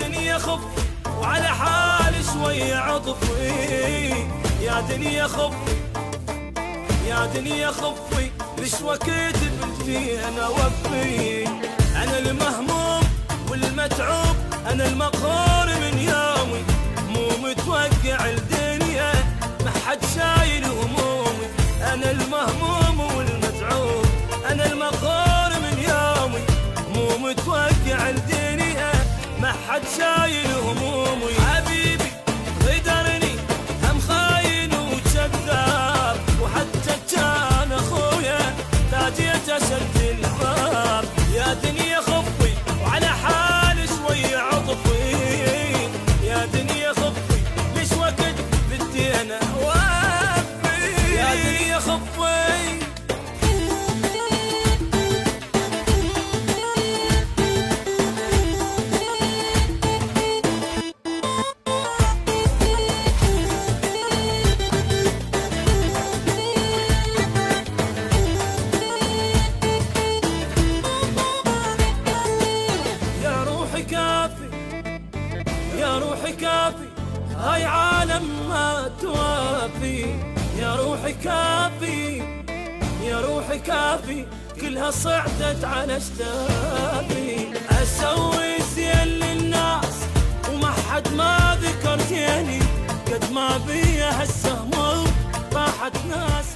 دنيا خفي وعلى حالي شوي عطفي، يا دنيا خفي يا دنيا خفي، ليش وقت بدي انا اوفي؟ انا المهموم والمتعوب، انا المقهور من يومي، مو متوقع الدنيا ما حد شايل همومي. انا المهموم والمتعوب، انا المقهور من يومي، مو متوقع الدنيا ما حد شايل همومي. حبيبي غدرني هم خاين وكذاب، وحتى كان اخويا تاجيت اسد الباب. يا دنيا خفي وعلى حالي شوي عطفي، يا دنيا خفي ليش وقت بدي انا اوفي؟ يا دنيا خفي يا روحي كافي، هاي عالم ما توافي. يا روحي كافي يا روحي كافي، كلها صعدت على اشتافي. اسوي زين للناس وما حد ما ذكر زيني، قد ما بيا هالسهم طاحت ناس